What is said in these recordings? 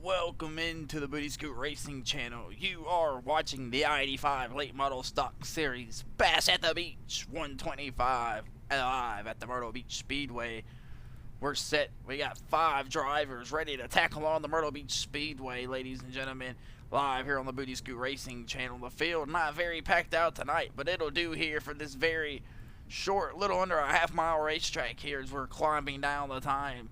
Welcome into the Booty Scoot Racing channel. You are watching the I-85 Late Model Stock Series Bash at the Beach 125 live at the Myrtle Beach Speedway. We're set. We got 5 drivers ready to tackle on the Myrtle Beach Speedway, ladies and gentlemen, live here on the Booty Scoot Racing channel. The field not very packed out tonight, but it'll do here for this very short, little under a half-mile racetrack here as we're climbing down the time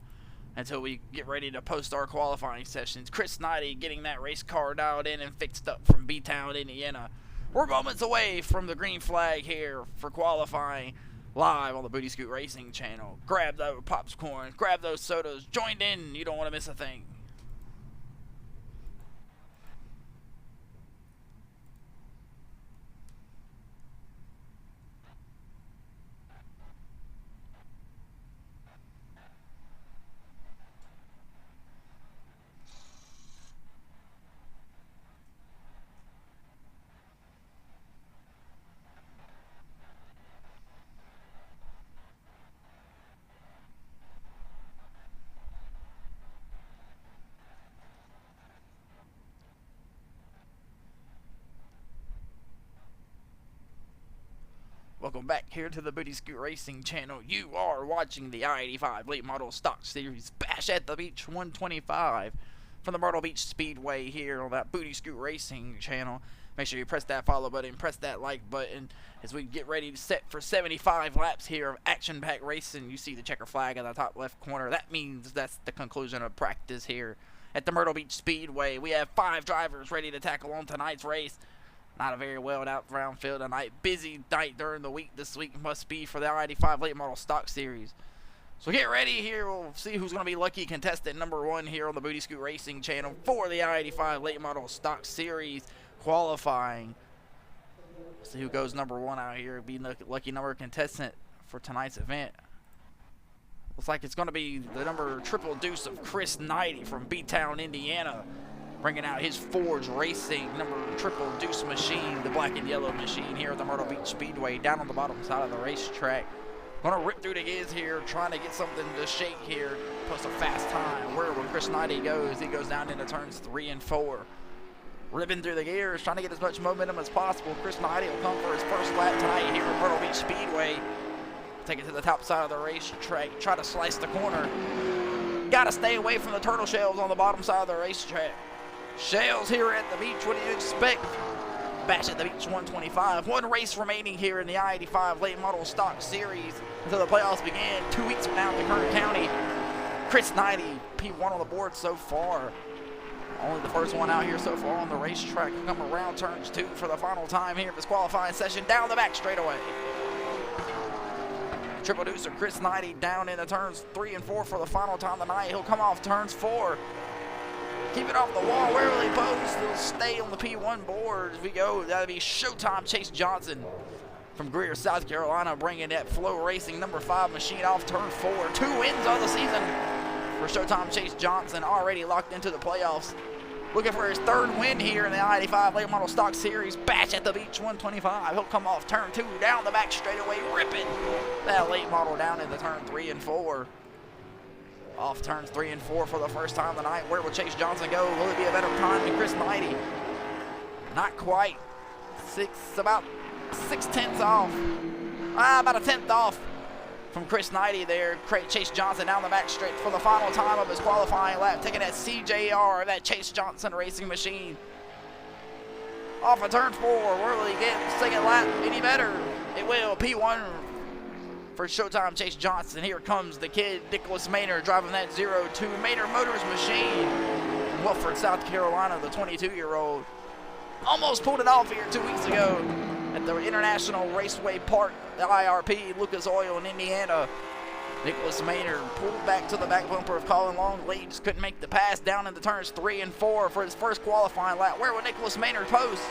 until we get ready to post our qualifying sessions. Chris Knighty getting that race car dialed in and fixed up from B-Town, Indiana. We're moments away from the green flag here for qualifying live on the Booty Scoot Racing channel. Grab those popcorn, grab those sodas, join in, you don't want to miss a thing. Welcome back here to the Booty Scoot Racing channel. You are watching the I-85 Late Model Stock Series Bash at the Beach 125 from the Myrtle Beach Speedway here on that Booty Scoot Racing channel. Make sure you press that follow button, press that like button as we get ready to set for 75 laps here of action-packed racing. You see the checker flag in the top left corner. That means that's the conclusion of practice here at the Myrtle Beach Speedway. We have 5 drivers ready to tackle on tonight's race. Not a very well out round field tonight. Busy night during the week this week must be for the I-85 Late Model Stock Series. So get ready here. We'll see who's going to be lucky contestant number 1 here on the Booty Scoot Racing channel for the I-85 Late Model Stock Series qualifying. See who goes number 1 out here. Be lucky number contestant for tonight's event. Looks like it's going to be the number triple deuce of Chris Knighty from B-Town, Indiana, bringing out his Forge Racing number triple deuce machine, the black and yellow machine here at the Myrtle Beach Speedway, down on the bottom side of the racetrack. Gonna rip through the gears here, trying to get something to shake here, post a fast time. Where Chris Knighty goes, he goes down into turns 3 and 4. Ripping through the gears, trying to get as much momentum as possible. Chris Knighty will come for his first lap tonight here at Myrtle Beach Speedway. Take it to the top side of the racetrack, try to slice the corner. Gotta stay away from the turtle shells on the bottom side of the racetrack. Shells here at the beach, what do you expect? Bash at the Beach 125. 1 race remaining here in the I-85 Late Model Stock Series until the playoffs begin 2 weeks from now at the Kern County. Chris Knighty, P1 on the board so far. Only the first one out here so far on the racetrack. Come around turns 2 for the final time here of this qualifying session. Down the back straightaway. Triple deuce of Chris Knighty down into turns 3 and 4 for the final time tonight. He'll come off turns 4. Keep it off the wall. Where will he post? He'll stay on the P1 board as we go. That'll be Showtime Chase Johnson from Greer, South Carolina, bringing that Flow Racing number 5 machine off turn 4. 2 wins on the season for Showtime Chase Johnson, already locked into the playoffs. Looking for his 3rd win here in the I-85 Late Model Stock Series Bash at the Beach 125. He'll come off turn 2, down the back straightaway, ripping that late model down into turn 3 and 4. Off turns 3 and 4 for the first time tonight. Where will Chase Johnson go? Will it be a better time than Chris Knighty? Not quite. About 6/10 off. About a 10th off from Chris Knighty there. Chase Johnson down the back straight for the final time of his qualifying lap, taking that CJR, that Chase Johnson racing machine. Off of turn 4. Where will he get second lap any better? It will. P1 for Showtime Chase Johnson. Here comes the kid, Nicholas Maynard, driving that 02 Maynard Motors machine. Wilford, South Carolina, the 22-year-old. Almost pulled it off here 2 weeks ago at the International Raceway Park, the IRP, Lucas Oil in Indiana. Nicholas Maynard pulled back to the back bumper of Colin Longley. Just couldn't make the pass down into turns 3 and 4 for his first qualifying lap. Where will Nicholas Maynard post?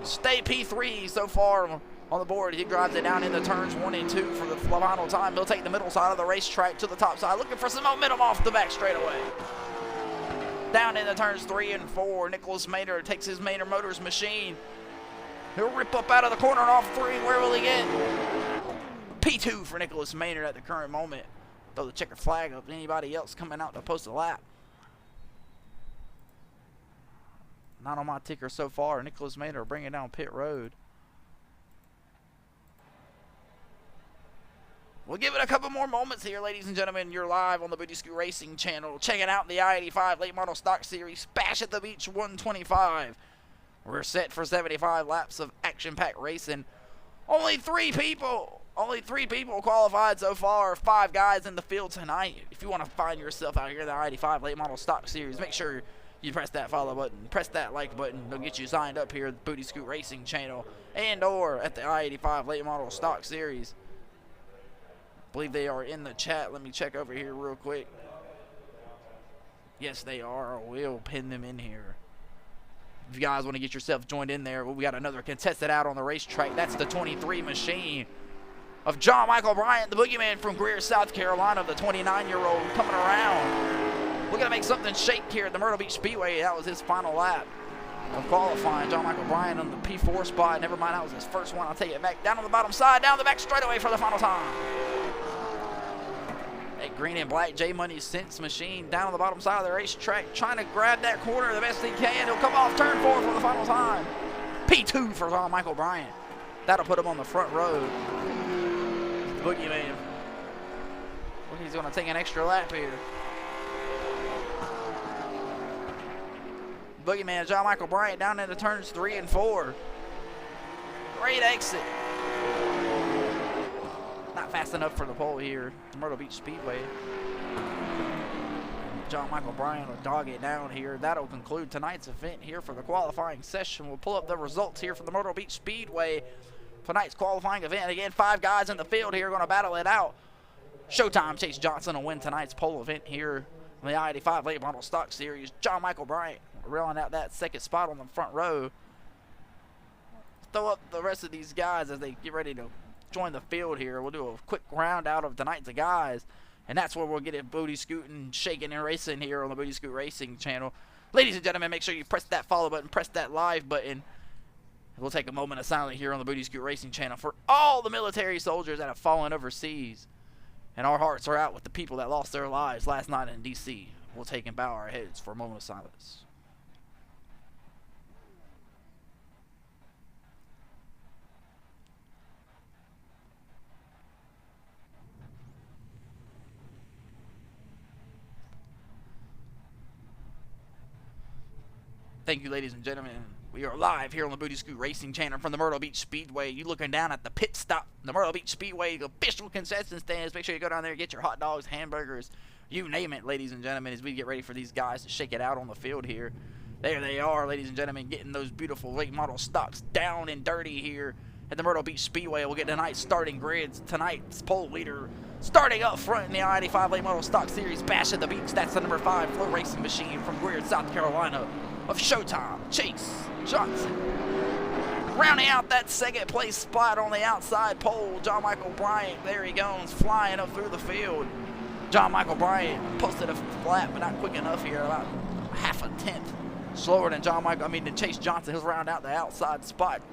Stay P3 so far on the board. He drives it down into turns 1 and 2 for the final time. He'll take the middle side of the racetrack to the top side, looking for some momentum off the back straightaway. Down into turns 3 and 4, Nicholas Maynard takes his Maynard Motors machine. He'll rip up out of the corner and off 3. Where will he get? P2 for Nicholas Maynard at the current moment. Throw the checker flag of anybody else coming out to post a lap. Not on my ticker so far. Nicholas Maynard bringing down pit road. We'll give it a couple more moments here, ladies and gentlemen. You're live on the Booty Scoot Racing channel. Checking out the I-85 Late Model Stock Series Bash at the Beach 125. We're set for 75 laps of action-packed racing. Only three people qualified so far. 5 guys in the field tonight. If you want to find yourself out here in the I-85 Late Model Stock Series, make sure you press that follow button, press that like button. They'll get you signed up here at the Booty Scoot Racing channel and or at the I-85 Late Model Stock Series. I believe they are in the chat. Let me check over here real quick. Yes, they are. We'll pin them in here. If you guys want to get yourself joined in there, we got another contestant out on the racetrack. That's the 23 machine of John Michael Bryant, the boogeyman from Greer, South Carolina, the 29-year-old coming around. Looking to make something shake here at the Myrtle Beach Speedway. That was his final lap of qualifying. John Michael Bryant on the P4 spot. Never mind, that was his first one. I'll take it back. Down on the bottom side, down the back straightaway for the final time. That green and black J Money Sense machine down on the bottom side of the racetrack, trying to grab that corner the best he can. He'll come off turn 4 for the final time. P2 for John Michael Bryant. That'll put him on the front row. Boogeyman. Well, he's going to take an extra lap here. Boogeyman, John Michael Bryant down into turns 3 and 4. Great exit. Not fast enough for the pole here. Myrtle Beach Speedway. John Michael Bryant will dog it down here. That'll conclude tonight's event here for the qualifying session. We'll pull up the results here for the Myrtle Beach Speedway. Tonight's qualifying event. Again, 5 guys in the field here going to battle it out. Showtime Chase Johnson will win tonight's pole event here in the I-85 Late Model Stock Series. John Michael Bryant reeling out that second spot on the front row. Throw up the rest of these guys as they get ready to join the field here. We'll do a quick round out of tonight's guys, and that's where we'll get it booty scooting, shaking, and racing here on the Booty Scoot Racing channel. Ladies and gentlemen, make sure you press that follow button, press that live button. We'll take a moment of silence here on the Booty Scoot Racing channel for all the military soldiers that have fallen overseas. And our hearts are out with the people that lost their lives last night in D.C. We'll take and bow our heads for a moment of silence. Thank you, ladies and gentlemen. We are live here on the Booty Scoot Racing channel from the Myrtle Beach Speedway. You looking down at the pit stop, the Myrtle Beach Speedway official concession stands. Make sure you go down there and get your hot dogs, hamburgers, you name it, ladies and gentlemen, as we get ready for these guys to shake it out on the field here. There they are, ladies and gentlemen, getting those beautiful late model stocks down and dirty here at the Myrtle Beach Speedway. We'll get tonight's starting grids. Tonight's pole leader starting up front in the I-85 Late Model Stock Series Bash at the Beach. That's the number 5 flow racing machine from Greer, South Carolina, of Showtime Chase Johnson. Rounding out that second place spot on the outside pole, John Michael Bryant. There he goes, flying up through the field. John Michael Bryant posted a flat, but not quick enough here, about half a tenth slower than than Chase Johnson. He'll round out the outside spot.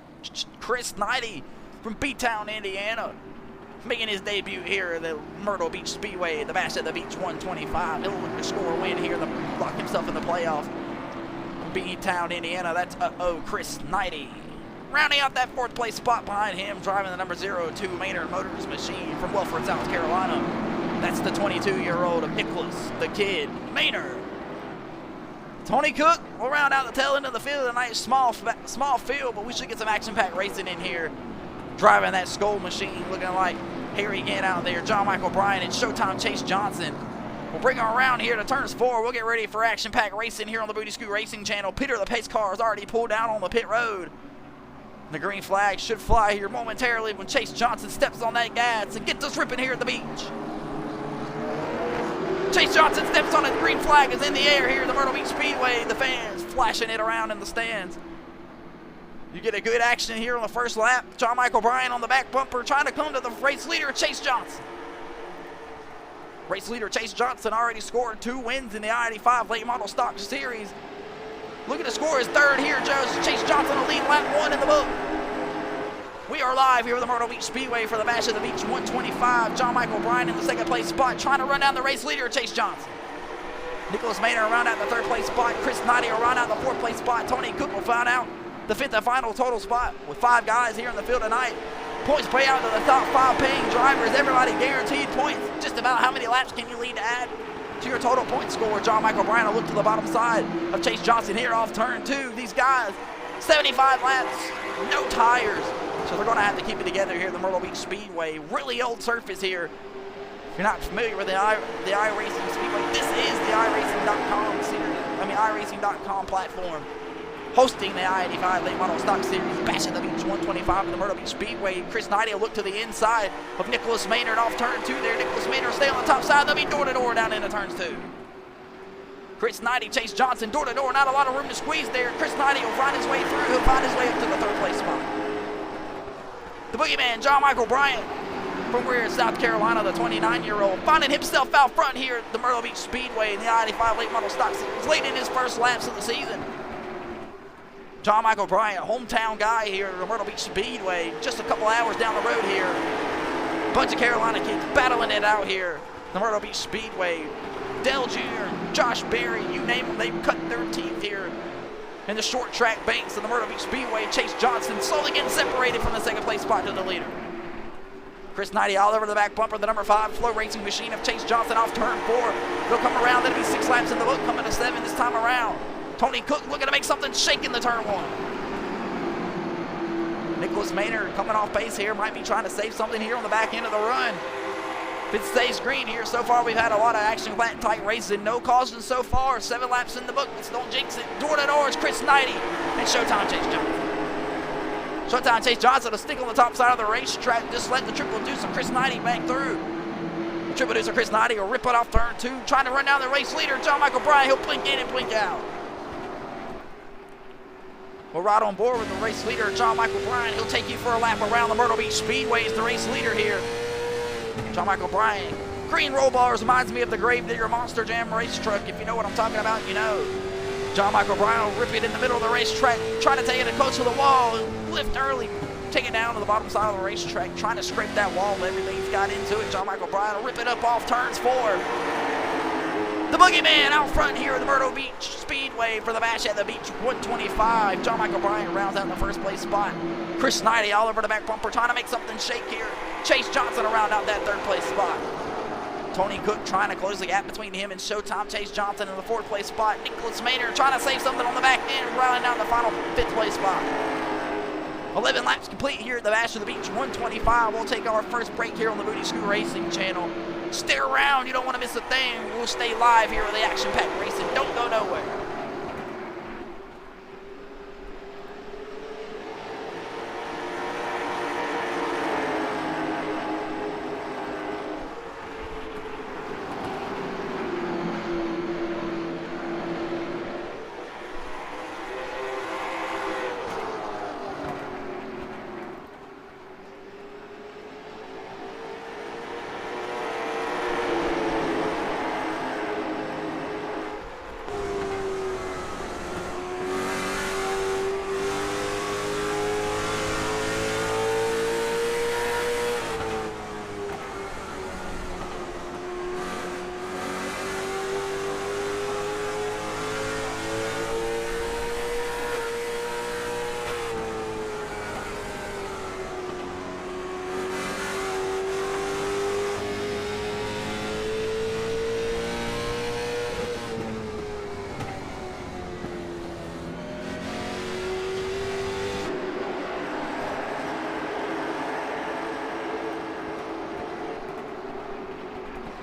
Chris Knighty from B-Town, Indiana, making his debut here at the Myrtle Beach Speedway, the Bash at the Beach 125. He'll look to score a win here to lock himself in the playoff. B-Town, Indiana, that's Chris Knighty. Rounding out that 4th place spot behind him, driving the number 02 Maynard Motors machine from Welford, South Carolina. That's the 22-year-old of Nicholas, the Kid, Maynard. Tony Cook will round out the tail end of the field. A nice small field, but we should get some action-packed racing in here. Driving that Skull machine, looking like Harry Gant out there. John Michael Bryant and Showtime Chase Johnson. We'll bring her around here to turns 4. We'll get ready for action-packed racing here on the Booty Scoot Racing channel. Peter the pace car is already pulled down on the pit road. The green flag should fly here momentarily when Chase Johnson steps on that gas and gets us ripping here at the beach. Chase Johnson steps on it. The green flag is in the air here at the Myrtle Beach Speedway. The fans flashing it around in the stands. You get a good action here on the first lap. John Michael Bryant on the back bumper trying to come to the race leader, Chase Johnson. Race leader Chase Johnson already scored 2 wins in the I-85 Late Model Stock Series. Looking to score his 3rd here. Chase Johnson will lead lap 1 in the book. We are live here with the Myrtle Beach Speedway for the Bash of the Beach 125. John Michael Bryan in the second place spot, trying to run down the race leader, Chase Johnson. Nicholas Maynard around out the third place spot. Chris Knighty around out the fourth place spot. Tony Cook will find out the fifth and final total spot with 5 guys here in the field tonight. Points pay out to the top 5 paying drivers. Everybody guaranteed points. Just about how many laps can you lead to add to your total point score? John Michael Bryan will look to the bottom side of Chase Johnson here off turn 2. These guys, 75 laps, no tires. So they're going to have to keep it together here at the Myrtle Beach Speedway. Really old surface here. If you're not familiar with the iRacing Speedway, this is the iRacing.com series. iRacing.com platform hosting the I-85 late model stock series Bash at the Beach 125 at the Myrtle Beach Speedway. Chris Knighty will look to the inside of Nicholas Maynard off turn 2 there. Nicholas Maynard will stay on the top side. They'll be door to door down into turns 2. Chris Knighty, Chase Johnson, door to door. Not a lot of room to squeeze there. Chris Knighty will find his way through. He'll find his way up to the third place spot. The boogeyman, John Michael Bryan, from where South Carolina, the 29-year-old, finding himself out front here at the Myrtle Beach Speedway in the I-85 late model stock series, late in his first laps of the season. John Michael Bryan, hometown guy here at the Myrtle Beach Speedway, just a couple hours down the road here. Bunch of Carolina kids battling it out here at the Myrtle Beach Speedway. Dell Jr., Josh Berry, you name them, they've cut their teeth here in the short track banks of the Myrtle Beach Speedway. Chase Johnson slowly getting separated from the second place spot to the leader. Chris Knighty all over the back bumper, the number 5 flow racing machine of Chase Johnson off turn 4. They'll come around, that'll be 6 laps in the book, coming to 7 this time around. Tony Cook looking to make something shake in the turn 1. Nicholas Maynard coming off pace here, might be trying to save something here on the back end of the run. If it stays green here, so far we've had a lot of action-packed tight races. No cautions so far. 7 laps in the book. Let's don't jinx it. Door to door is Chris Knighty and Showtime Chase Johnson. Showtime Chase Johnson will stick on the top side of the racetrack. Just let the triple deuce of Chris Knighty back through. The triple deuce of Chris Knighty will rip it off turn 2. Trying to run down the race leader, John Michael Bryan. He'll blink in and blink out. We're right on board with the race leader, John Michael Bryan. He'll take you for a lap around the Myrtle Beach Speedway as the race leader here. John Michael Bryan. Green roll bars reminds me of the Gravedigger Monster Jam race truck. If you know what I'm talking about, you know. John Michael Bryan will rip it in the middle of the racetrack, trying to take it close to the wall, lift early, take it down to the bottom side of the racetrack, trying to scrape that wall and everything he's got into it. John Michael Bryan will rip it up off turns 4. The boogeyman out front here at the Myrtle Beach Speedway for the Bash at the Beach 125. John Michael Bryan rounds out in the first place spot. Chris Knighty all over the back bumper trying to make something shake here. Chase Johnson around out that third place spot. Tony Cook trying to close the gap between him and Showtime Chase Johnson in the fourth place spot. Nicholas Maynard trying to save something on the back end, rounding down the final fifth place spot. 11 laps complete here at the Bash of the Beach 125. We'll take our first break here on the Booty Scoot Racing channel. Stay around, you don't want to miss a thing. We'll stay live here with the action-packed racing. Don't go nowhere.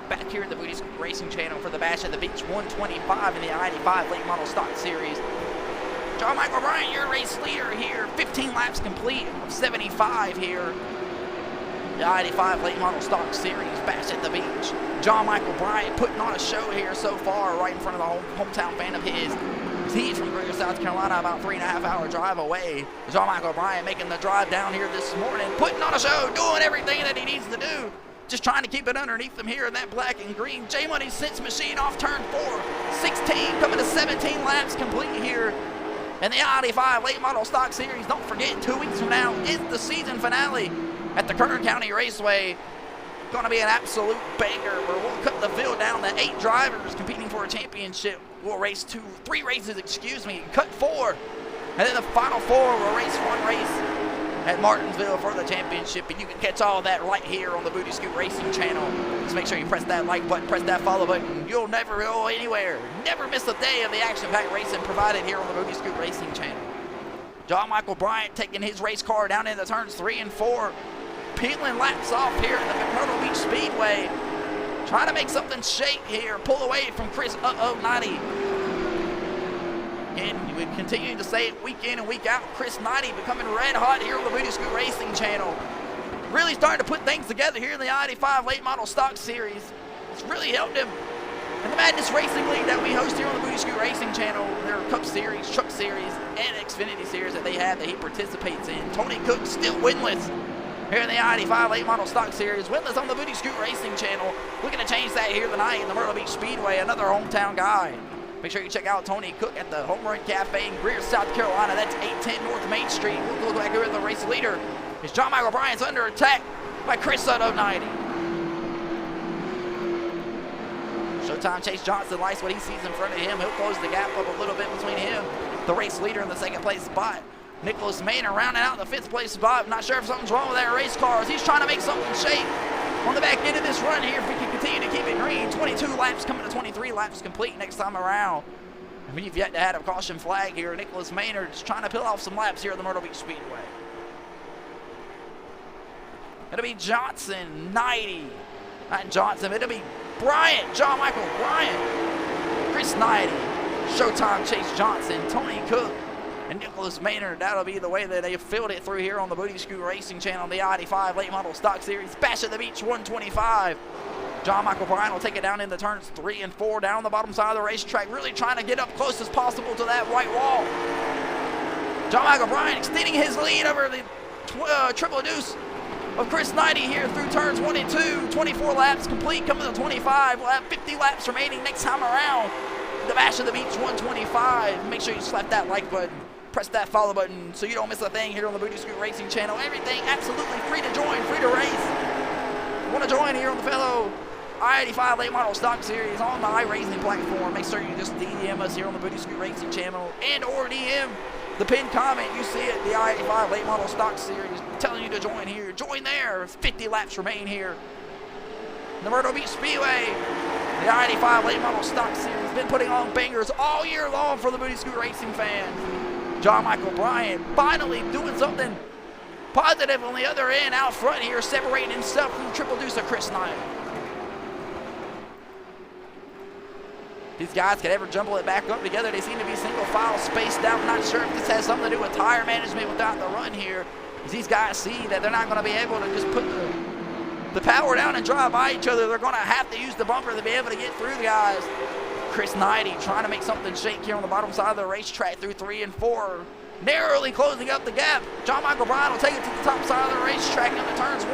Back here in the Booty Scoot Racing channel for the Bash at the Beach 125 in the I-85 late model stock series. John Michael Bryan, your race leader here. 15 laps complete of 75 here. The I-85 late model stock series Bash at the Beach. John Michael Bryan putting on a show here so far right in front of the hometown fan of his. He's from Greater South Carolina, about 3.5-hour drive away. John Michael Bryan making the drive down here this morning, putting on a show, doing everything that he needs to do. Just trying to keep it underneath them here in that black and green. J-Money's Sense machine off turn 4. 16 coming to 17 laps complete here And the I-85 Late Model Stock Series, don't forget, 2 weeks from now is the season finale at the Kern County Raceway. Going to be an absolute banger where we'll cut the field down to 8 drivers competing for a championship. We'll race 3 races, cut 4. And then the final 4 will race 1 race at Martinsville for the championship. And you can catch all of that right here on the Booty Scoot Racing channel. Just make sure you press that like button, press that follow button. You'll never go anywhere. Never miss a day of the action-packed racing provided here on the Booty Scoot Racing channel. John Michael Bryant taking his race car down into turns 3 and 4. Peeling laps off here at the Myrtle Beach Speedway. Trying to make something shake here. Pull away from Chris 90. And we continue to say it week in and week out. Chris 90 becoming red hot here on the Booty Scoot Racing channel. Really starting to put things together here in the I-85 Late Model Stock Series. It's really helped him. And the Madness Racing League that we host here on the Booty Scoot Racing channel, their Cup Series, Truck Series, and Xfinity Series that they have that he participates in. Tony Cook still winless here in the I-85 Late Model Stock Series, winless on the Booty Scoot Racing channel. Looking to change that here tonight in the Myrtle Beach Speedway, another hometown guy. Make sure you check out Tony Cook at the Home Run Cafe in Greer, South Carolina. That's 810 North Main Street. We'll go back here with the race leader. As John Michael Bryant's under attack by Chris 90. Showtime Chase Johnson likes what he sees in front of him. He'll close the gap up a little bit between him, the race leader, in the 2nd place spot. Nicholas Maynard rounding out the 5th place spot. Not sure if something's wrong with that race car as he's trying to make something shake on the back end of this run here. If we can continue to keep it green, 22 laps coming to 23 laps complete next time around. And we've yet to have a caution flag here. Nicholas Maynard is trying to peel off some laps here at the Myrtle Beach Speedway. It'll be Johnson, 90. Not Johnson, it'll be Bryant, John Michael Bryant. Chris 90, Showtime Chase Johnson, Tony Cook, and Nicholas Maynard. That'll be the way that they filled it through here on the Booty Scoot Racing channel, the I-85 Late Model Stock Series. Bash at the Beach 125. John Michael Bryant will take it down into turns 3 and 4 down the bottom side of the racetrack, really trying to get up close as possible to that white wall. John Michael Bryant extending his lead over the triple deuce of Chris 90 here through turns 1 and 2. 24 laps complete, coming to 25. We'll have 50 laps remaining next time around. The Bash of the Beach 125. Make sure you slap that like button. Press that follow button so you don't miss a thing here on the Booty Scoot Racing channel. Everything absolutely free to join, free to race. Want to join here on the fellow I-85 Late Model Stock Series on the iRacing platform? Make sure you just DM us here on the Booty Scoot Racing channel and or DM the pinned comment you see at the I-85 Late Model Stock Series telling you to join here. Join there. 50 laps remain here. The Myrtle Beach Speedway, the I-85 Late Model Stock Series, been putting on bangers all year long for the Booty Scoot Racing fans. John Michael Bryant finally doing something positive on the other end out front here, separating himself from the triple deuce of Chris 90. These guys can ever jumble it back up together. They seem to be single file spaced out. Not sure if this has something to do with tire management without the run here. As these guys see that they're not going to be able to just put the power down and drive by each other. They're going to have to use the bumper to be able to get through the guys. Chris 90 trying to make something shake here on the bottom side of the racetrack through 3 and 4. Narrowly closing up the gap. John Michael Bryant will take it to the top side of the racetrack into turns 1.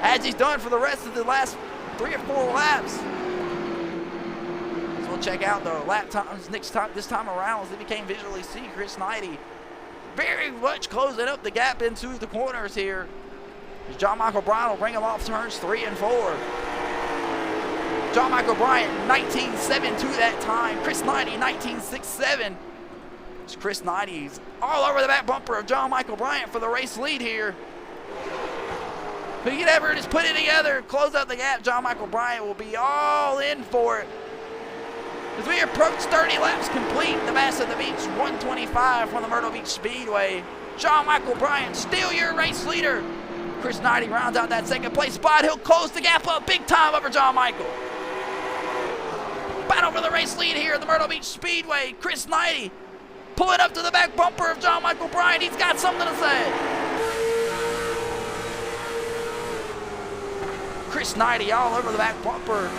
As he's done for the rest of the last 3 or 4 laps. So we'll check out the lap times this time around as they became visually see. Chris 90 very much closing up the gap into the corners here. John Michael Bryant will bring him off turns 3 and 4. John Michael Bryant 19.7 to that time. Chris 90 19.67. Chris 90's all over the back bumper of John Michael Bryant for the race lead here. Who can ever just put it together, close out the gap, John Michael Bryant will be all in for it. As we approach 30 laps complete, the Bass of the Beach 125 from the Myrtle Beach Speedway. John Michael Bryant still your race leader. Chris 90 rounds out that 2nd place spot. He'll close the gap up big time over John Michael. Battle for the race lead here at the Myrtle Beach Speedway. Chris 90 pulling up to the back bumper of John Michael Bryant. He's got something to say. Chris 90 all over the back bumper.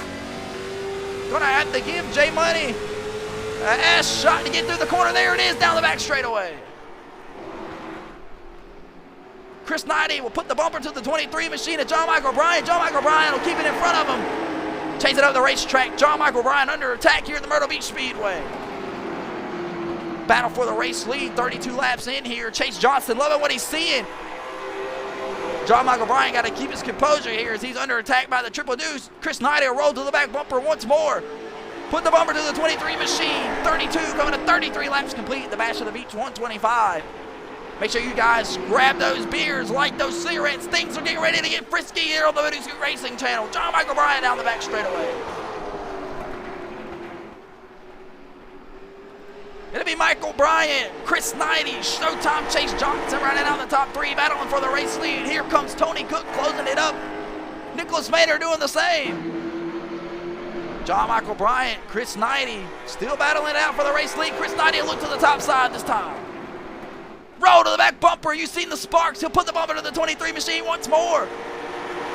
Gonna have to give J Money an ass shot to get through the corner. There it is, down the back straightaway. Chris 90 will put the bumper to the 23 machine of John Michael Bryant. John Michael Bryant will keep it in front of him. Chase it up the racetrack. John Michael Bryant under attack here at the Myrtle Beach Speedway. Battle for the race lead, 32 laps in here. Chase Johnson loving what he's seeing. John Michael Bryant got to keep his composure here as he's under attack by the Triple Deuce. Chris Knight will roll to the back bumper once more. Put the bumper to the 23 machine. 32 coming to 33 laps complete. The Bash of the Beach 125. Make sure you guys grab those beers, light those cigarettes. Things are getting ready to get frisky here on the Booty Scoot Racing channel. John Michael Bryant down the back straightaway. It'll be Michael Bryant, Chris Knighty, Showtime Chase Johnson running out the top three, battling for the race lead. Here comes Tony Cook closing it up. Nicholas Mader doing the same. John Michael Bryant, Chris Knighty still battling it out for the race lead. Chris Knighty will look to the top side this time. Roll to the back bumper. You've seen the sparks. He'll put the bumper to the 23 machine once more.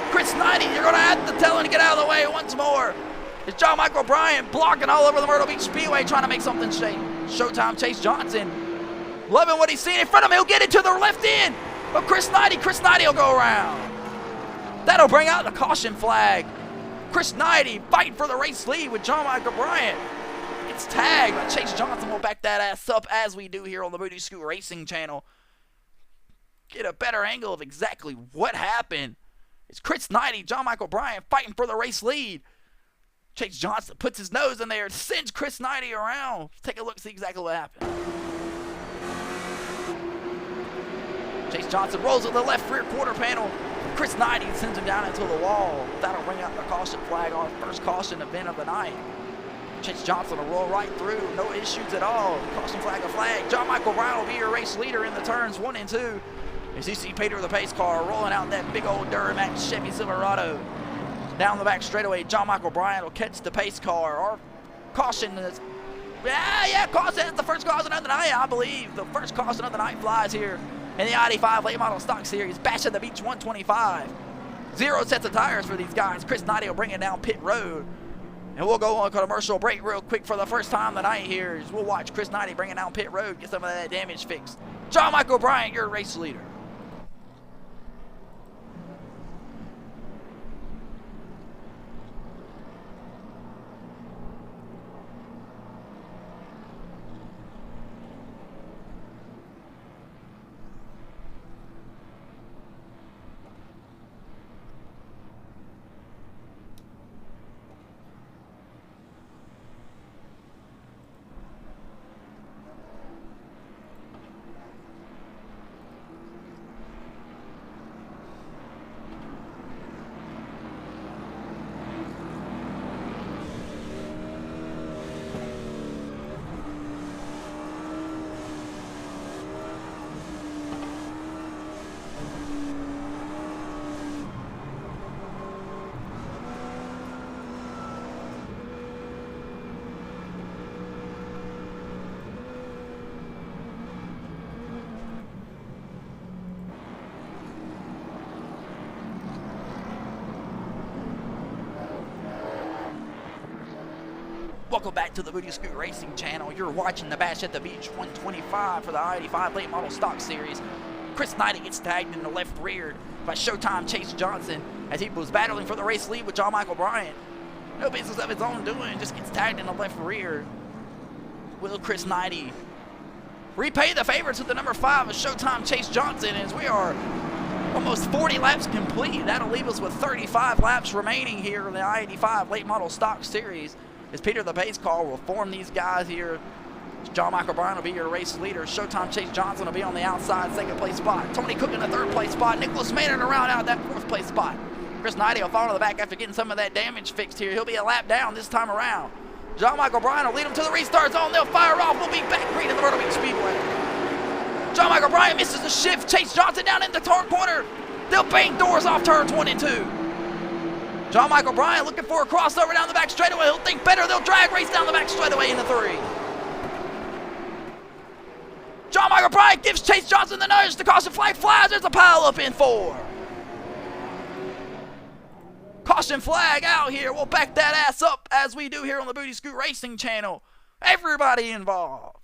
Chris Knighty, you're going to have to tell him to get out of the way once more. It's John Michael Bryant blocking all over the Myrtle Beach Speedway trying to make something shake. Showtime Chase Johnson loving what he's seeing in front of him. He'll get it to the left end. But Chris Knighty will go around. That'll bring out the caution flag. Chris Knighty fighting for the race lead with John Michael Bryant. It's tagged, but Chase Johnson will back that ass up as we do here on the Booty Scoot Racing channel. Get a better angle of exactly what happened. It's Chris Knighty, John Michael Bryant fighting for the race lead. Chase Johnson puts his nose in there, sends Chris Knighty around. Take a look, see exactly what happened. Chase Johnson rolls to the left rear quarter panel. Chris Knighty sends him down into the wall. That'll bring out the caution flag on first caution event of the night. Chase Johnson will roll right through, no issues at all. Caution flag a flag. John Michael Bryant will be your race leader in the turns 1 and 2. As you see Peter the pace car rolling out that big old Duramax Chevy Silverado. Down the back straightaway, John Michael Bryant will catch the pace car. Our caution is, caution. That's the first caution of the night, I believe. The first caution of the night flies here in the I-85 late model stock series. Bash at the Beach 125. 0 sets of tires for these guys. Chris Knighty will bring it down pit road. And we'll go on a commercial break real quick for the first time tonight here. As we'll watch Chris Knighty bring it down pit road, get some of that damage fixed. John Michael Bryant, your race leader. Welcome back to the Booty Scoot Racing channel. You're watching the Bash at the Beach 125 for the I-85 late model stock series. Chris Knighty gets tagged in the left rear by Showtime Chase Johnson as he was battling for the race lead with John Michael Bryant. No business of his own doing, just gets tagged in the left rear. Will Chris Knighty repay the favorites with the number 5 of Showtime Chase Johnson as we are almost 40 laps complete. That'll leave us with 35 laps remaining here in the I-85 late model stock series. As Peter the pace car will form these guys here. John Michael Bryant will be your race leader. Showtime Chase Johnson will be on the outside second place spot. Tony Cook in the third place spot. Nicholas Maynard around out that fourth place spot. Chris Knighty will fall to the back after getting some of that damage fixed here. He'll be a lap down this time around. John Michael Bryant will lead them to the restart zone. They'll fire off. We'll be back green in the Myrtle Beach Speedway. John Michael Bryant misses the shift. Chase Johnson down in the turn corner. They'll bang doors off turns 1 and 2. John Michael Bryant looking for a crossover down the back straightaway. He'll think better. They'll drag race down the back straightaway into 3. John Michael Bryant gives Chase Johnson the nudge. The caution flag flies. There's a pile up in 4. Caution flag out here. We'll back that ass up as we do here on the Booty Scoot Racing channel. Everybody involved.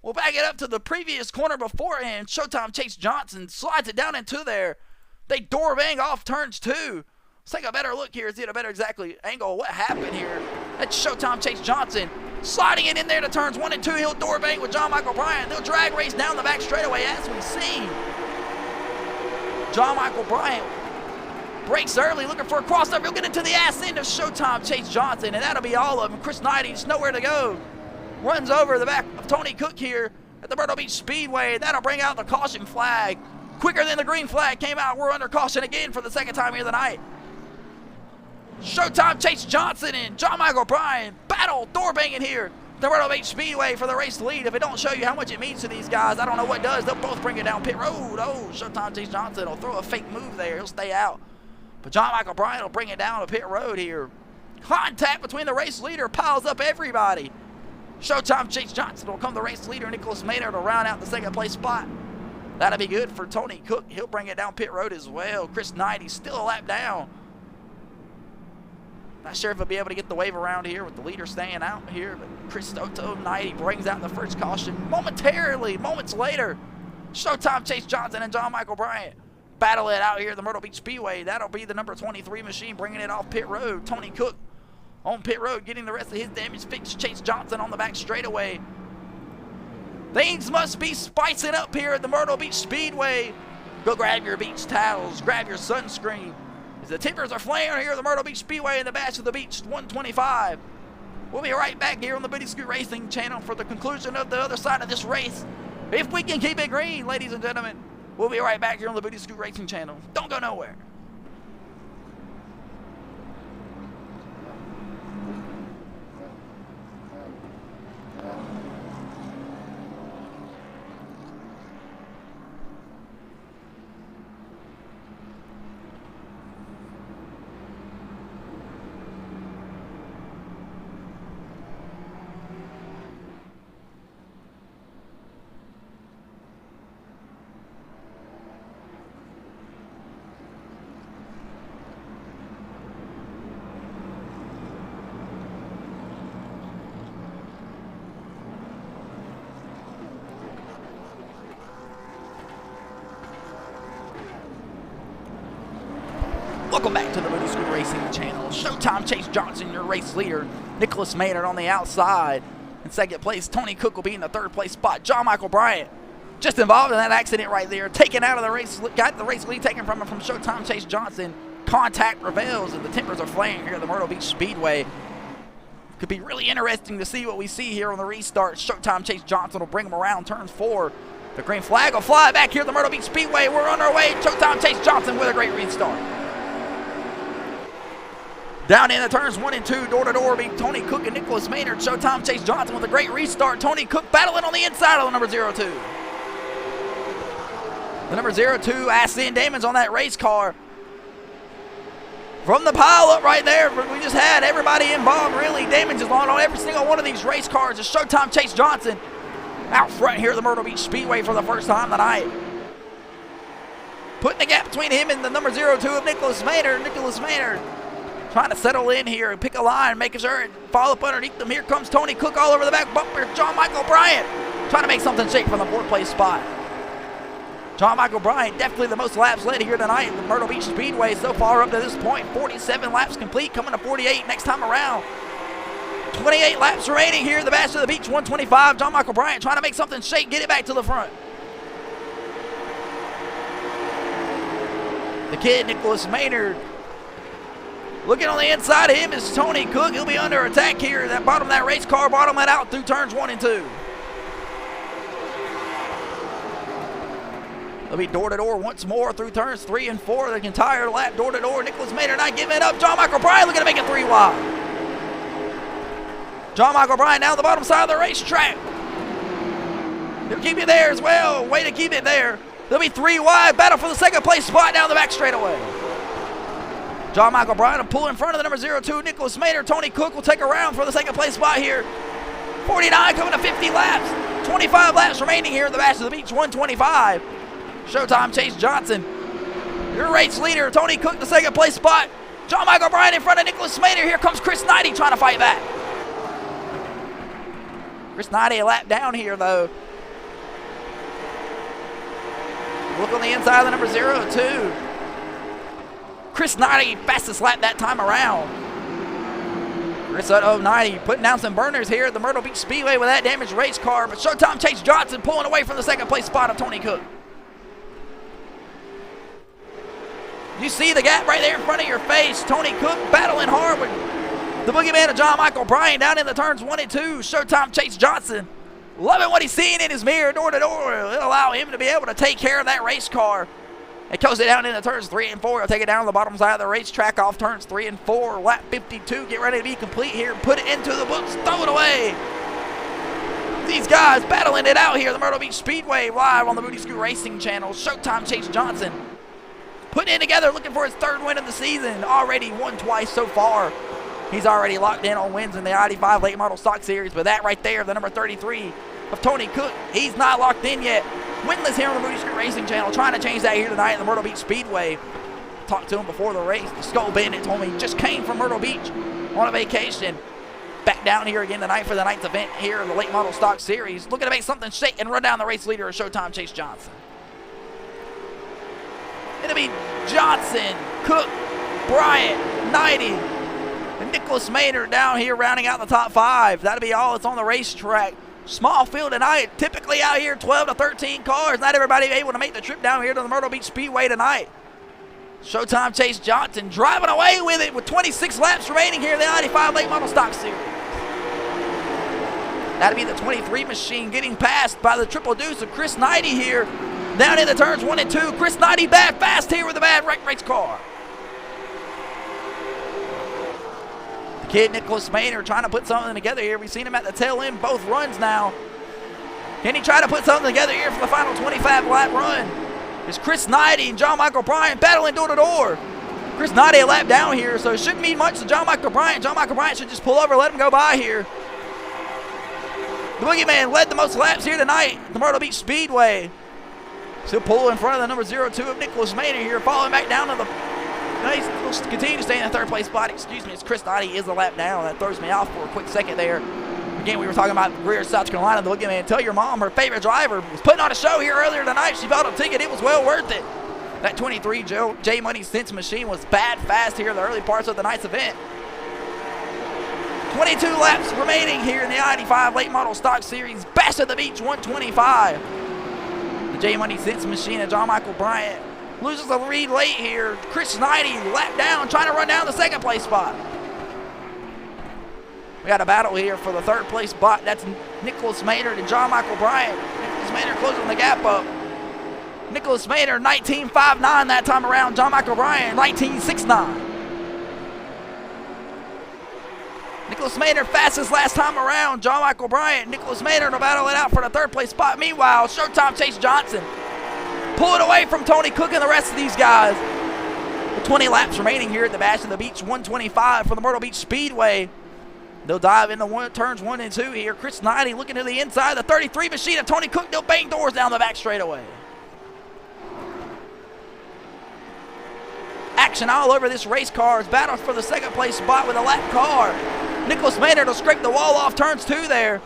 We'll back it up to the previous corner beforehand. Showtime Chase Johnson slides it down into there. They door bang off turns 2. Let's take a better look here. See a better exactly angle of what happened here. That's Showtime Chase Johnson. Sliding it in there to turns 1 and 2. He'll door bang with John Michael Bryant. They'll drag race down the back straightaway as we see. John Michael Bryant breaks early, looking for a crossover. He'll get into the ass end of Showtime Chase Johnson, and that'll be all of them. Chris Knight, he's nowhere to go. Runs over the back of Tony Cook here at the Myrtle Beach Speedway. That'll bring out the caution flag. Quicker than the green flag came out. We're under caution again for the second time here tonight. Showtime Chase Johnson and John Michael Bryant battle door banging here at the Myrtle Beach Speedway for the race lead. If it don't show you how much it means to these guys, I don't know what does. They'll both bring it down pit road. Oh, Showtime Chase Johnson will throw a fake move there. He'll stay out. But John Michael Bryant will bring it down to pit road here. Contact between the race leader piles up everybody. Showtime Chase Johnson will come the race leader. Nicholas Maynard will round out the second place spot. That'll be good for Tony Cook. He'll bring it down pit road as well. Chris Knight, he's still a lap down. Not sure if he'll be able to get the wave around here with the leader staying out here, but Chris Knight, he brings out the first caution momentarily. Moments later, Showtime Chase Johnson and John Michael Bryant battle it out here at the Myrtle Beach Speedway. That'll be the number 23 machine bringing it off pit road. Tony Cook on pit road getting the rest of his damage fixed. Chase Johnson on the back straightaway. Things must be spicing up here at the Myrtle Beach Speedway. Go grab your beach towels, grab your sunscreen. As the tippers are flaring here at the Myrtle Beach Speedway in the Bash of the Beach 125. We'll be right back here on the Booty Scoot Racing channel for the conclusion of the other side of this race. If we can keep it green, ladies and gentlemen, we'll be right back here on the Booty Scoot Racing channel. Don't go nowhere. Welcome back to the Booty Scoot Racing channel. Showtime Chase Johnson, your race leader. Nicholas Maynard on the outside. In second place, Tony Cook will be in the third place spot. John Michael Bryant just involved in that accident right there. Taken out of the race, got the race lead taken from him from Showtime Chase Johnson. Contact prevails and the tippers are flaying here at the Myrtle Beach Speedway. Could be really interesting to see what we see here on the restart. Showtime Chase Johnson will bring him around turns 4. The green flag will fly back here at the Myrtle Beach Speedway. We're on our way. Showtime Chase Johnson with a great restart. Down in the turns 1 and 2, door-to-door, be Tony Cook and Nicholas Maynard. Showtime Chase Johnson with a great restart. Tony Cook battling on the inside of the number 02. The number 02, Aston Damon's on that race car. From the pile up right there, we just had everybody involved, really. Damon's is on every single one of these race cars. It's Showtime Chase Johnson out front here at the Myrtle Beach Speedway for the first time tonight. Putting the gap between him and the number 02 of Nicholas Maynard. Nicholas Maynard trying to settle in here and pick a line, making sure it fall up underneath them. Here comes Tony Cook all over the back bumper. John Michael Bryant trying to make something shake from the 4th place spot. John Michael Bryant definitely the most laps led here tonight at the Myrtle Beach Speedway so far up to this point. 47 laps complete, coming to 48 next time around. 28 laps remaining here in the Bash of the Beach 125. John Michael Bryant trying to make something shake, get it back to the front. The kid, Nicholas Maynard. Looking on the inside of him is Tony Cook. He'll be under attack here. That bottom of that race car, bottom that out through turns 1 and 2. They'll be door-to-door once more through turns 3 and 4. The entire lap door-to-door. Nicholas Maynard not giving it up. John Michael Bryant looking to make it 3 wide. John Michael Bryant now the bottom side of the racetrack. He'll keep it there as well. Way to keep it there. They'll be 3 wide. Battle for the second place spot down the back straightaway. John Michael Bryant will pull in front of the number 02, Nicholas Maynard. Tony Cook will take a round for the second place spot here. 49 coming to 50 laps. 25 laps remaining here at the Bash of the Beach 125. Showtime Chase Johnson, your race leader. Tony Cook the second place spot. John Michael Bryant in front of Nicholas Maynard. Here comes Chris Knight trying to fight back. Chris Knight a lap down here though. Look on the inside of the number 02. Chris Knight, fastest lap that time around. Chris at 090 putting down some burners here at the Myrtle Beach Speedway with that damaged race car, but Showtime Chase Johnson pulling away from the second place spot of Tony Cook. You see the gap right there in front of your face. Tony Cook battling hard with the boogeyman of John Michael Bryan down in the turns 1 and 2. Showtime Chase Johnson loving what he's seeing in his mirror door to door. It'll allow him to be able to take care of that race car. It goes it down into turns 3 and 4. He'll take it down to the bottom side of the racetrack off turns 3 and 4. Lap 52. Get ready to be complete here. Put it into the books. Throw it away. These guys battling it out here. The Myrtle Beach Speedway live on the Booty Scoot Racing channel. Showtime Chase Johnson putting it together, looking for his 3rd win of the season. Already won twice so far. He's already locked in on wins in the I-85 Late Model Stock Series. But that right there, the number 33 of Tony Cook, he's not locked in yet. Winless here on the Booty Scoot Racing channel, trying to change that here tonight at the Myrtle Beach Speedway. Talked to him before the race. The Skull Bandit told me he just came from Myrtle Beach on a vacation. Back down here again tonight for the night's event here in the Late Model Stock Series. Looking to make something shake and run down the race leader of Showtime Chase Johnson. It'll be Johnson, Cook, Bryant, 90, and Nicholas Maynard down here rounding out the top 5. That'll be all that's on the racetrack. Small field tonight. Typically out here 12 to 13 cars. Not everybody able to make the trip down here to the Myrtle Beach Speedway tonight. Showtime Chase Johnson driving away with it with 26 laps remaining here in the I-85 Late Model Stock Series. That'll be the 23 machine getting passed by the triple deuce of Chris 90 here. Down in the turns 1 and 2. Chris 90 bad fast here with a bad wreck race car. The kid Nicholas Maynard trying to put something together here. We've seen him at the tail end both runs now. Can he try to put something together here for the final 25 lap run? It's Chris 90 and John Michael Bryan battling door to door. Chris 90 a lap down here, so it shouldn't mean much to John Michael Bryan. John Michael Bryan should just pull over, let him go by here. The Boogeyman led the most laps here tonight at the Myrtle Beach Speedway. Still pull in front of the number 02 of Nicholas Maynard here, falling back down to the... He'll continue to stay in the 3rd place spot. Excuse me, it's Chris 90 is a lap down. That throws me off for a quick second there. Again, we were talking about Greer, South Carolina. The Boogeyman, tell your mom her favorite driver was putting on a show here earlier tonight. She bought a ticket. It was well worth it. That 23 J Money Sense machine was bad fast here in the early parts of the night's event. 22 laps remaining here in the I-85 Late Model Stock Series. Bash at the Beach 125. The J Money Sense machine and John Michael Bryan loses the lead late here. Chris 90 lap down, trying to run down the 2nd place spot. We got a battle here for the 3rd place spot. That's Nicholas Maynard and John Michael Bryan. Nicholas Maynard closing the gap up. Nicholas Maynard 19.59 that time around. John Michael Bryan 19.69. Nicholas Maynard fastest last time around. John Michael Bryan. Nicholas Maynard will battle it out for the 3rd place spot. Meanwhile, Showtime Chase Johnson pulling away from Tony Cook and the rest of these guys. With 20 laps remaining here at the Bash of the Beach 125 for the Myrtle Beach Speedway. They'll dive into turns 1 and 2 here. Chris 90 looking to the inside. The 33 machine of Tony Cook. They'll bang doors down the back straightaway. Action all over this race car. It's battle for the 2nd place spot with a lap car. Nicholas Maynard will scrape the wall off turns 2 there.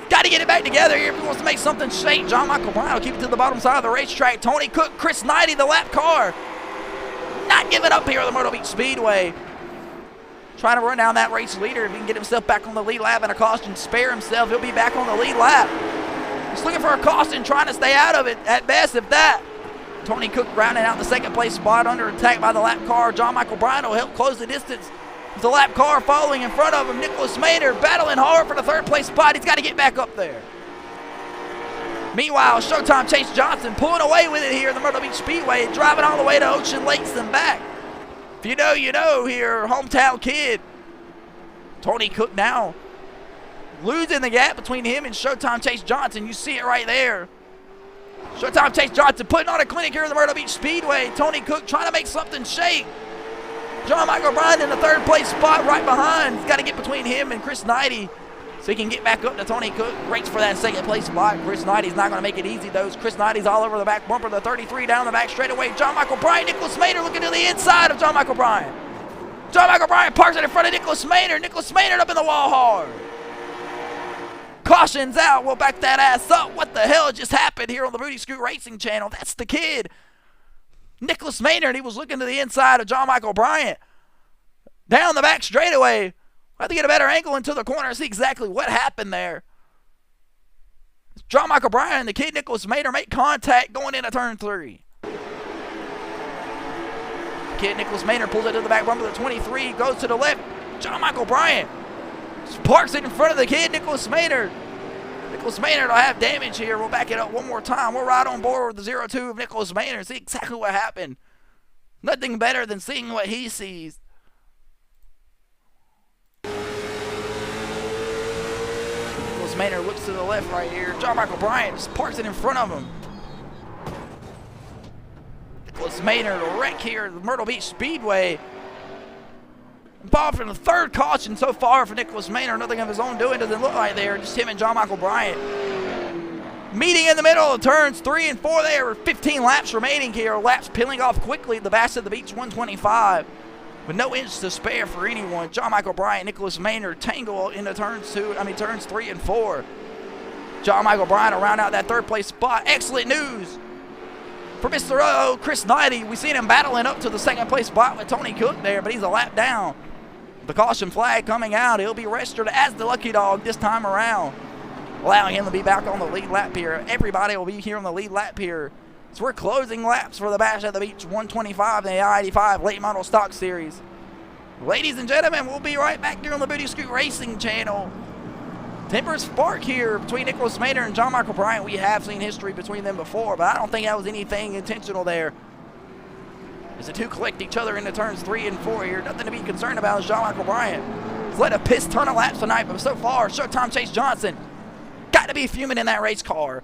Got to get it back together here if he wants to make something shake. John Michael Bryan will keep it to the bottom side of the racetrack. Tony Cook, Chris 90, the lap car. Not giving up here at the Myrtle Beach Speedway. Trying to run down that race leader. If he can get himself back on the lead lap and a caution, spare himself, he'll be back on the lead lap. He's looking for a caution, trying to stay out of it at best, if that. Tony Cook rounding out the 2nd place spot under attack by the lap car. John Michael Bryan will help close the distance with the lap car following in front of him. Nicholas Maynard battling hard for the 3rd place spot. He's got to get back up there. Meanwhile, Showtime Chase Johnson pulling away with it here in the Myrtle Beach Speedway, driving all the way to Ocean Lakes and back. If you know, you know here, hometown kid. Tony Cook now losing the gap between him and Showtime Chase Johnson. You see it right there. Showtime Chase Johnson putting on a clinic here in the Myrtle Beach Speedway. Tony Cook trying to make something shake. John Michael Bryan in the 3rd place spot right behind. He's got to get between him and Chris 90 so he can get back up to Tony Cook. Race for that 2nd place spot. Chris 90's not going to make it easy, though. Chris 90's all over the back bumper. The 33 down the back straightaway. John Michael Bryan, Nicholas Maynard looking to the inside of John Michael Bryan. John Michael Bryan parks it in front of Nicholas Maynard. Nicholas Maynard up in the wall hard. Caution's out. We'll back that ass up. What the hell just happened here on the Booty Scoot Racing channel? That's the kid. Nicholas Maynard, he was looking to the inside of John Michael Bryan. Down the back straightaway. I have to get a better angle into the corner and see exactly what happened there. John Michael Bryan and the kid Nicholas Maynard make contact going into turn 3. Kid Nicholas Maynard pulls it to the back bumper of the 23, goes to the left. John Michael Bryan parks it in front of the kid Nicholas Maynard. Nicholas Maynard will have damage here. We'll back it up one more time. We're right on board with the 0-2 of Nicholas Maynard. See exactly what happened. Nothing better than seeing what he sees. Nicholas Maynard looks to the left right here. John Michael Bryan just parks it in front of him. Nicholas Maynard a wreck here at the Myrtle Beach Speedway. Involved in the 3rd caution so far for Nicholas Maynard. Nothing of his own doing, doesn't look like there. Just him and John Michael Bryan. Meeting in the middle of turns 3 and 4 there. 15 laps remaining here. Laps peeling off quickly at the Bash of the Beach 125. With no inch to spare for anyone. John Michael Bryan, Nicholas Maynard tangle into turns 3 and 4. John Michael Bryan will round out that 3rd place spot. Excellent news for Mr. Chris Knighty. We've seen him battling up to the 2nd place spot with Tony Cook there, but he's a lap down. The caution flag coming out. He'll be registered as the lucky dog this time around, allowing him to be back on the lead lap here. Everybody will be here on the lead lap here. So we're closing laps for the Bash at the Beach 125 in the I-85 Late Model Stock Series. Ladies and gentlemen, we'll be right back here on the Booty Scoot Racing channel. Tempers spark here between Nicholas Maynard and John Michael Bryan. We have seen history between them before, but I don't think that was anything intentional there. As the two collect each other into turns 3 and 4 here. Nothing to be concerned about is John Michael Bryan. He's led a piss ton of laps tonight, but so far, Showtime Chase Johnson got to be fuming in that race car.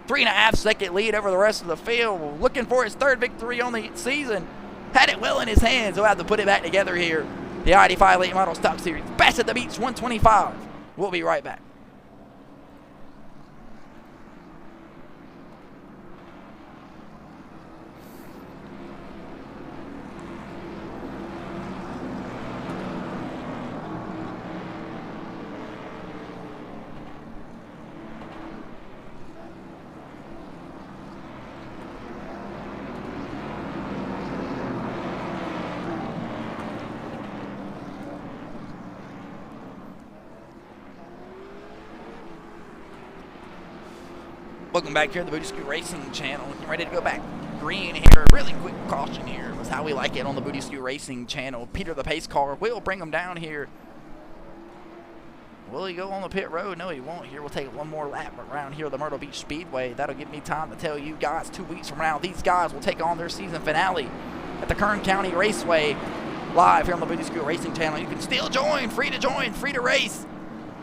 3.5 second lead over the rest of the field. Looking for his 3rd victory on the season. Had it well in his hands. He'll have to put it back together here. The I-85 Late Model Stock Series. Bash at the Beach 125. We'll be right back. Welcome back here to the Booty Scoot Racing channel. Getting ready to go back green here. Really quick caution here. That's how we like it on the Booty Scoot Racing channel. Peter the pace car will bring him down here. Will he go on the pit road? No, he won't. Here we'll take one more lap around here at the Myrtle Beach Speedway. That'll give me time to tell you guys 2 weeks from now, these guys will take on their season finale at the Kern County Raceway live here on the Booty Scoot Racing channel. You can still join, free to race.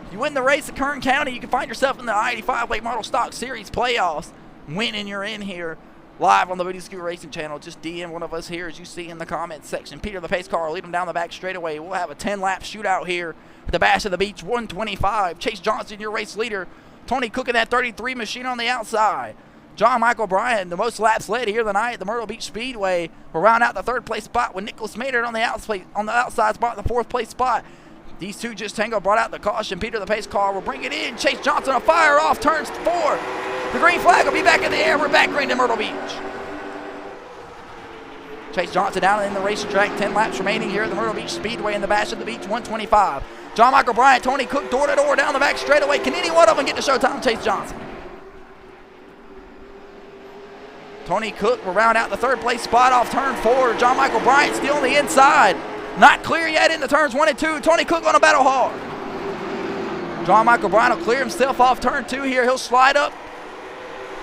If you win the race at Kern County, you can find yourself in the I-85 Late Model Stock Series playoffs. Winning, you're in here live on the Booty Scoot Racing channel. Just DM one of us here as you see in the comments section. Peter the pace car will lead him down the back straightaway. We'll have a 10-lap shootout here at the Bash of the Beach 125. Chase Johnson, your race leader. Tony Cook in that 33 machine on the outside. John Michael Bryan, the most laps led here tonight at the Myrtle Beach Speedway, will round out the 3rd place spot with Nicholas Maynard on the outside spot, the 4th place spot. These two just tango, brought out the caution. Peter the pace car will bring it in. Chase Johnson will fire off turns 4. The green flag will be back in the air. We're back green to Myrtle Beach. Chase Johnson down in the racetrack. 10 laps remaining here at the Myrtle Beach Speedway in the Bash of the Beach 125. John Michael Bryan, Tony Cook, door to door down the back straightaway. Can any one of them get to Showtime Chase Johnson? Tony Cook will round out the 3rd place spot off turn 4. John Michael Bryan still on the inside. Not clear yet into turns 1 and 2. Tony Cook on a battle hard. John Michael Bryan will clear himself off turn 2 here. He'll slide up.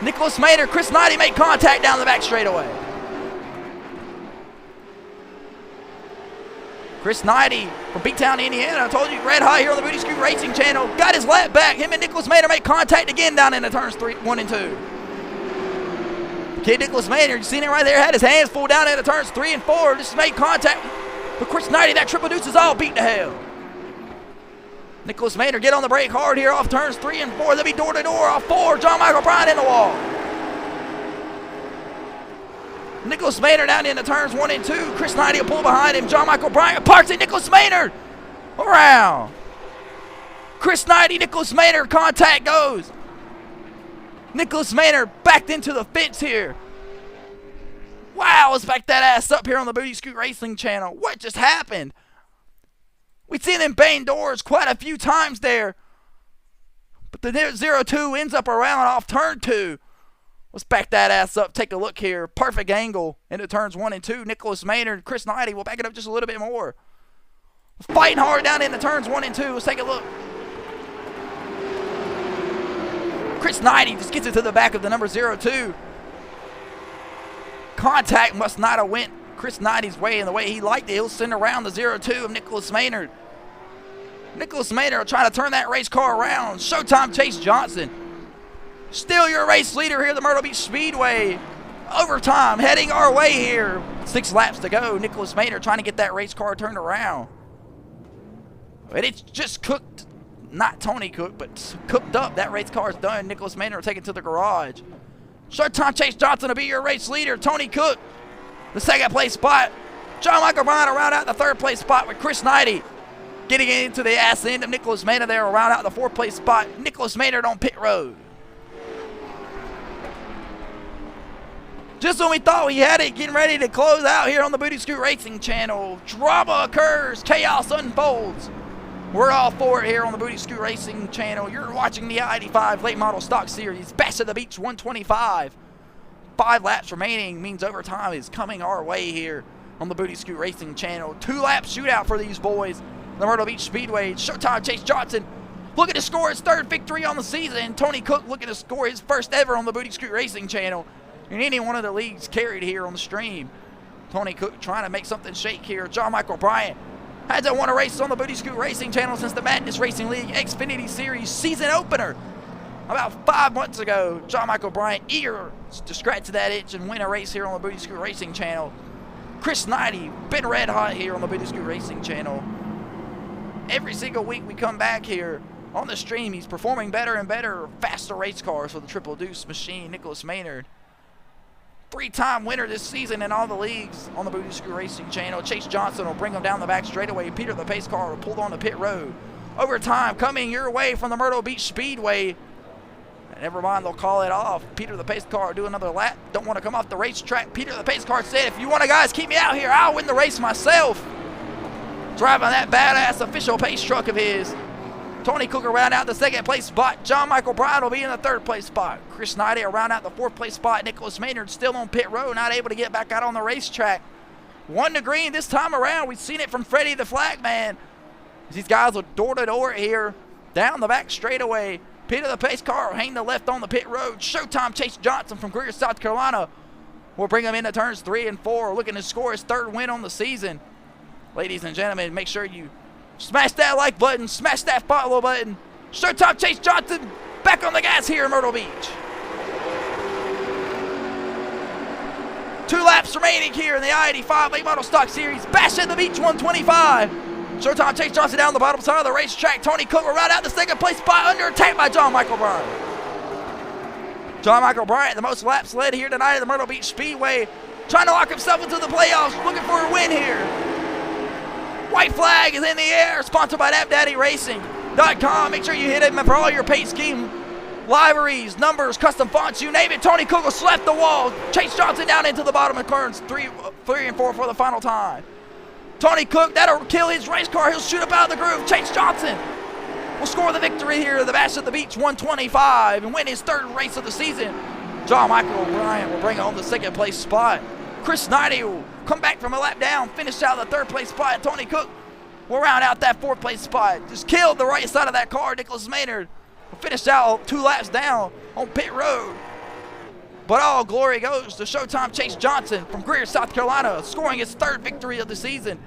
Nicholas Maynard, Chris Knighty make contact down the back straightaway. Chris Knighty from B-Town, Indiana. I told you, red hot here on the Booty Scoot Racing channel. Got his lap back. Him and Nicholas Maynard make contact again down into turns 1 and 2. Kid Nicholas Maynard, you seen it right there, had his hands full down into turns 3 and 4. Just made contact. But Chris Knighty, that triple deuce is all beat to hell. Nicholas Maynard get on the brake hard here off turns 3 and 4. They'll be door to door off 4. John Michael Bryan in the wall. Nicholas Maynard down into turns 1 and 2. Chris Knighty will pull behind him. John Michael Bryan parks it. Nicholas Maynard around. Chris Knighty, Nicholas Maynard, contact goes. Nicholas Maynard backed into the fence here. Wow, let's back that ass up here on the Booty Scoot Racing channel. What just happened? We've seen them bang doors quite a few times there. But the 0-2 ends up around off turn 2. Let's back that ass up. Take a look here. Perfect angle into turns 1 and 2. Nicholas Maynard, Chris Knighty will back it up just a little bit more. Fighting hard down into turns 1 and 2. Let's take a look. Chris Knighty just gets it to the back of the number 0-2. Contact must not have went Chris Knighty's way in the way he liked it. He'll send around the 0-2 of Nicholas Maynard. Nicholas Maynard will try to turn that race car around. Showtime Chase Johnson. Still your race leader here at the Myrtle Beach Speedway. Overtime heading our way here. 6 laps to go. Nicholas Maynard trying to get that race car turned around. But it's just cooked. Not Tony Cook, but cooked up. That race car is done. Nicholas Maynard will take it to the garage. Showtime Chase Johnson will be your race leader. Tony Cook, the 2nd place spot. John Michael Bryan will round out the 3rd place spot with Chris Knighty getting into the ass end of Nicholas Maynard there will round out the 4th place spot. Nicholas Maynard on pit road. Just when we thought we had it, getting ready to close out here on the Booty Scoot Racing channel. Drama occurs, chaos unfolds. We're all for it here on the Booty Scoot Racing channel. You're watching the I-85 Late Model Stock Series, Bash at the Beach 125. 5 laps remaining means overtime is coming our way here on the Booty Scoot Racing channel. 2-lap shootout for these boys. The Myrtle Beach Speedway. Showtime Chase Johnson looking to score his 3rd victory on the season. Tony Cook looking to score his 1st ever on the Booty Scoot Racing channel in any one of the leagues carried here on the stream. Tony Cook trying to make something shake here. John Michael Bryan hasn't won a race on the Booty Scoot Racing channel since the Madness Racing League Xfinity Series season opener about 5 months ago. John Michael Bryan eager to scratch that itch and win a race here on the Booty Scoot Racing channel. Chris Knighty been red hot here on the Booty Scoot Racing channel. Every single week we come back here on the stream, he's performing better and better, faster race cars for the Triple Deuce machine. Nicholas Maynard, 3-time winner this season in all the leagues on the Booty Scoot Racing channel. Chase Johnson will bring him down the back straightaway. Peter the pace car will pull on the pit road. Overtime coming your way from the Myrtle Beach Speedway. And never mind, they'll call it off. Peter the pace car will do another lap. Don't want to come off the racetrack. Peter the pace car said, if you want to guys keep me out here, I'll win the race myself. Driving that badass official pace truck of his. Tony Cook will round out the 2nd place spot. John Michael Bryan will be in the 3rd place spot. Chris Knighty will round out the 4th place spot. Nicholas Maynard still on pit road, not able to get back out on the racetrack. 1 to green this time around. We've seen it from Freddie the Flag Man. These guys will door to door here, down the back straightaway. Peter the pace car will hang the left on the pit road. Showtime Chase Johnson from Greer, South Carolina will bring him into turns 3 and 4, looking to score his 3rd win on the season. Ladies and gentlemen, make sure you smash that like button, smash that follow button. Showtime Chase Johnson back on the gas here in Myrtle Beach. 2 laps remaining here in the I-85 Late Model Stock Series, Bash at the Beach 125. Showtime Chase Johnson down the bottom side of the racetrack. Tony Cook will round out the 2nd place spot under attack by John Michael Bryan. John Michael Bryan, the most laps led here tonight at the Myrtle Beach Speedway, trying to lock himself into the playoffs, looking for a win here. White flag is in the air, sponsored by DapDaddyRacing.com. Make sure you hit him for all your paint scheme, liveries, numbers, custom fonts, you name it. Tony Cook will slap the wall. Chase Johnson down into the bottom of turns 3 and 4 for the final time. Tony Cook, that'll kill his race car. He'll shoot up out of the groove. Chase Johnson will score the victory here at the Bash at the Beach 125 and win his 3rd race of the season. John Michael Bryan will bring home the 2nd place spot. Chris Knighty will come back from a lap down, finish out the 3rd place spot. Tony Cook will round out that 4th place spot. Just killed the right side of that car. Nicholas Maynard will finish out 2 laps down on pit road. But all glory goes to Showtime Chase Johnson from Greer, South Carolina, scoring his 3rd victory of the season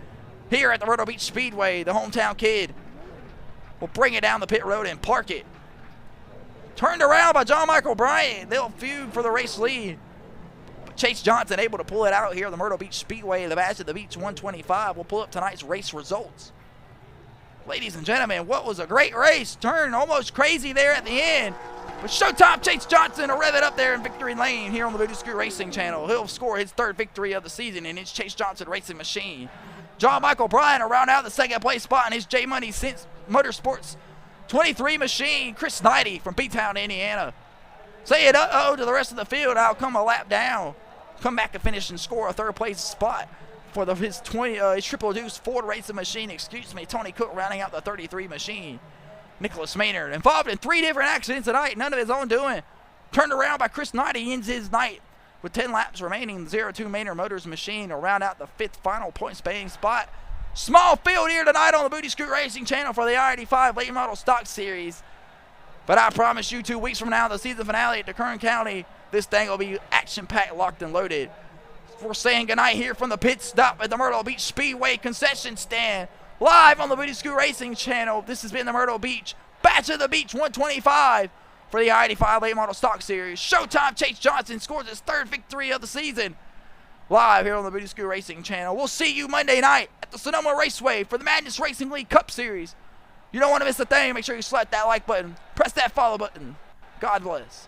here at the Myrtle Beach Speedway. The hometown kid will bring it down the pit road and park it. Turned around by John Michael Bryan. They'll feud for the race lead. But Chase Johnson able to pull it out here at the Myrtle Beach Speedway. The Bash at the Beach 125 will pull up tonight's race results. Ladies and gentlemen, what was a great race. Turned almost crazy there at the end. But Showtime Chase Johnson will rev it up there in victory lane here on the Booty Scoot Racing channel. He'll score his 3rd victory of the season in his Chase Johnson racing machine. John Michael Bryan will round out the 2nd place spot in his J Money Motorsports 23 machine. Chris Knighty from B-Town, Indiana. Say it uh-oh to the rest of the field. I'll come a lap down. Come back and finish and score a 3rd place spot. for his triple deuce Ford racing machine. Excuse me, Tony Cook rounding out the 33 machine. Nicholas Maynard involved in 3 different accidents tonight, none of his own doing. Turned around by Chris Knight. He ends his night with 10 laps remaining. 0-2 Maynard Motors machine will round out the 5th final points paying spot. Small field here tonight on the Booty Scoot Racing channel for the I-85 late model stock series. But I promise you 2 weeks from now, the season finale at DeKern County, this thing will be action-packed, locked, and loaded. We're saying goodnight here from the pit stop at the Myrtle Beach Speedway concession stand. Live on the Booty Scoot Racing channel, this has been the Myrtle Beach Batch of the Beach 125 for the I-85 late model stock series. Showtime Chase Johnson scores his 3rd victory of the season. Live here on the Booty Scoot Racing channel. We'll see you Monday night at the Sonoma Raceway for the Madness Racing League Cup Series. You don't want to miss a thing. Make sure you slap that like button. Press that follow button. God bless.